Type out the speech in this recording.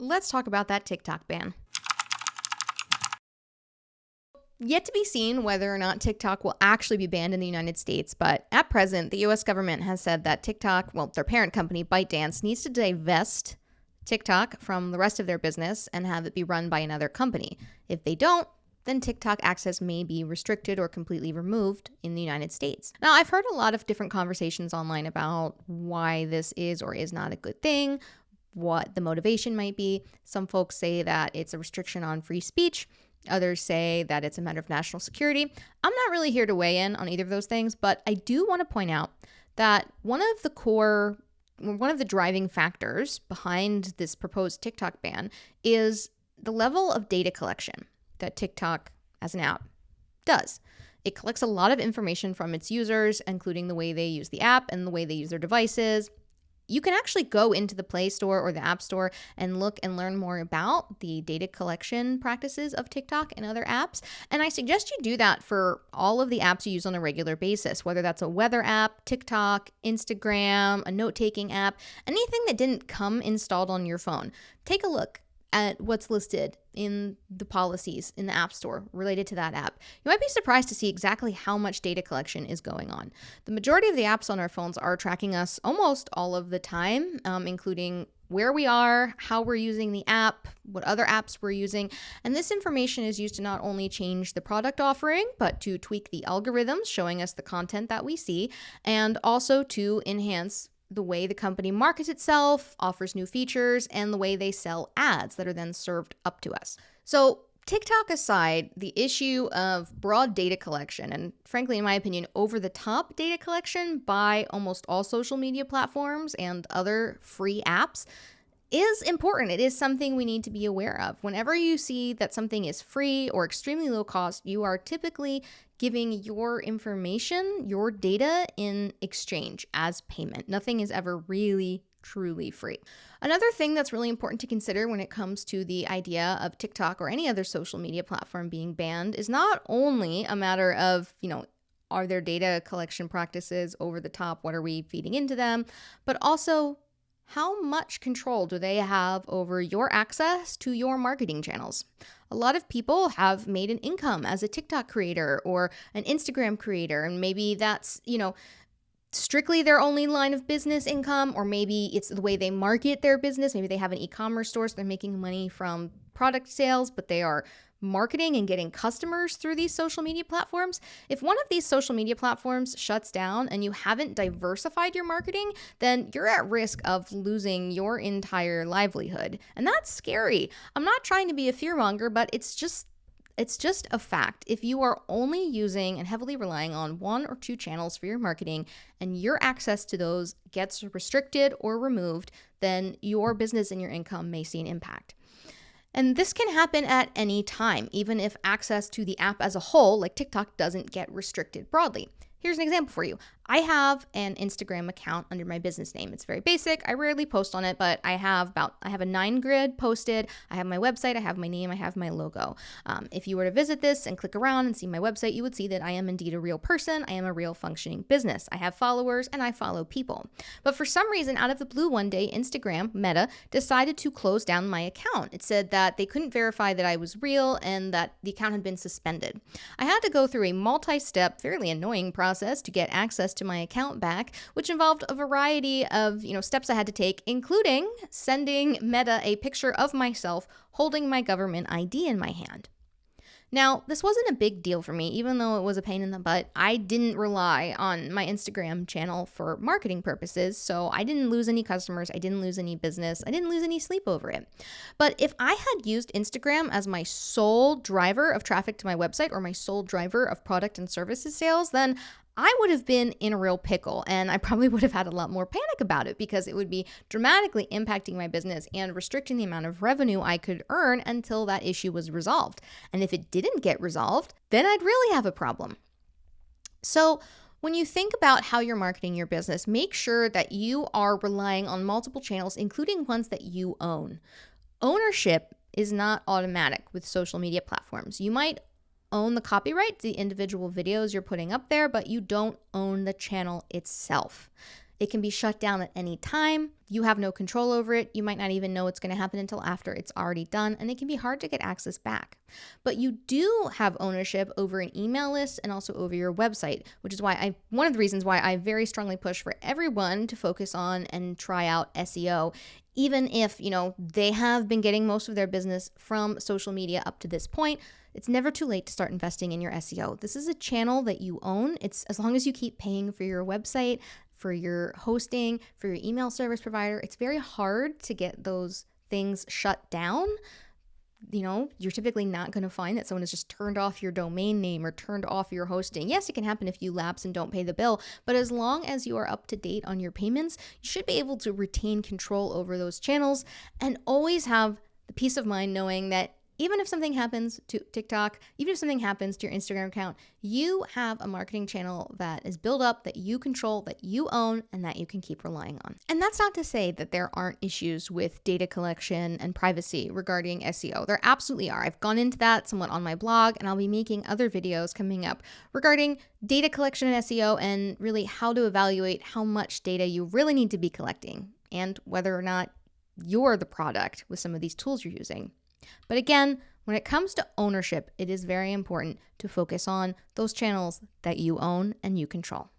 let's talk about that TikTok ban. Yet to be seen whether or not TikTok will actually be banned in the United States, but at present, the US government has said that TikTok, their parent company, ByteDance, needs to divest TikTok from the rest of their business and have it be run by another company. If they don't, then TikTok access may be restricted or completely removed in the United States. Now, I've heard a lot of different conversations online about why this is or is not a good thing, what the motivation might be. Some folks say that it's a restriction on free speech. Others say that it's a matter of national security. I'm not really here to weigh in on either of those things, but I do want to point out that one of the driving factors behind this proposed TikTok ban is the level of data collection that TikTok as an app does. It collects a lot of information from its users, including the way they use the app and the way they use their devices. You can actually go into the Play Store or the App Store and look and learn more about the data collection practices of TikTok and other apps. And I suggest you do that for all of the apps you use on a regular basis, whether that's a weather app, TikTok, Instagram, a note-taking app, anything that didn't come installed on your phone. Take a look at what's listed in the policies in the App Store related to that app. You might be surprised to see exactly how much data collection is going on. The majority of the apps on our phones are tracking us almost all of the time, including where we are, how we're using the app, what other apps we're using. And this information is used to not only change the product offering, but to tweak the algorithms showing us the content that we see, and also to enhance the way the company markets itself, offers new features, and the way they sell ads that are then served up to us. So TikTok aside, the issue of broad data collection, and frankly, in my opinion, over-the-top data collection by almost all social media platforms and other free apps is important. It is something we need to be aware of. Whenever you see that something is free or extremely low cost, you are typically giving your information, your data in exchange as payment. Nothing is ever really, truly free. Another thing that's really important to consider when it comes to the idea of TikTok or any other social media platform being banned is not only a matter of, are their data collection practices over the top? What are we feeding into them? But also, how much control do they have over your access to your marketing channels? A lot of people have made an income as a TikTok creator or an Instagram creator, and maybe that's, strictly their only line of business income, or maybe it's the way they market their business. Maybe they have an e-commerce store, so they're making money from product sales, but they are marketing and getting customers through these social media platforms. If one of these social media platforms shuts down and you haven't diversified your marketing, then you're at risk of losing your entire livelihood. And that's scary. I'm not trying to be a fearmonger, but it's just a fact. If you are only using and heavily relying on one or two channels for your marketing and your access to those gets restricted or removed, then your business and your income may see an impact. And this can happen at any time, even if access to the app as a whole, like TikTok, doesn't get restricted broadly. Here's an example for you. I have an Instagram account under my business name. It's very basic. I rarely post on it, but I have a 9 grid posted. I have my website, I have my name, I have my logo. If you were to visit this and click around and see my website, you would see that I am indeed a real person. I am a real functioning business. I have followers and I follow people. But for some reason, out of the blue one day, Instagram, Meta, decided to close down my account. It said that they couldn't verify that I was real and that the account had been suspended. I had to go through a multi-step, fairly annoying process to get access to my account back, which involved a variety of, steps I had to take, including sending Meta a picture of myself holding my government ID in my hand. Now, this wasn't a big deal for me, even though it was a pain in the butt. I didn't rely on my Instagram channel for marketing purposes, so I didn't lose any customers, I didn't lose any business, I didn't lose any sleep over it. But if I had used Instagram as my sole driver of traffic to my website or my sole driver of product and services sales, then I would have been in a real pickle, and I probably would have had a lot more panic about it because it would be dramatically impacting my business and restricting the amount of revenue I could earn until that issue was resolved. And if it didn't get resolved, then I'd really have a problem. So when you think about how you're marketing your business, make sure that you are relying on multiple channels, including ones that you own. Ownership is not automatic with social media platforms. You might own the copyright to the individual videos you're putting up there, but you don't own the channel itself. It can be shut down at any time. You have no control over it. You might not even know what's going to happen until after it's already done, and it can be hard to get access back. But you do have ownership over an email list and also over your website, which is why one of the reasons why I very strongly push for everyone to focus on and try out SEO, even if, they have been getting most of their business from social media up to this point. It's never too late to start investing in your SEO. This is a channel that you own. It's as long as you keep paying for your website, for your hosting, for your email service provider. It's very hard to get those things shut down. You're typically not going to find that someone has just turned off your domain name or turned off your hosting. Yes, it can happen if you lapse and don't pay the bill, but as long as you are up to date on your payments, you should be able to retain control over those channels and always have the peace of mind knowing that even if something happens to TikTok, even if something happens to your Instagram account, you have a marketing channel that is built up, that you control, that you own, and that you can keep relying on. And that's not to say that there aren't issues with data collection and privacy regarding SEO. There absolutely are. I've gone into that somewhat on my blog, and I'll be making other videos coming up regarding data collection and SEO and really how to evaluate how much data you really need to be collecting and whether or not you're the product with some of these tools you're using. But again, when it comes to ownership, it is very important to focus on those channels that you own and you control.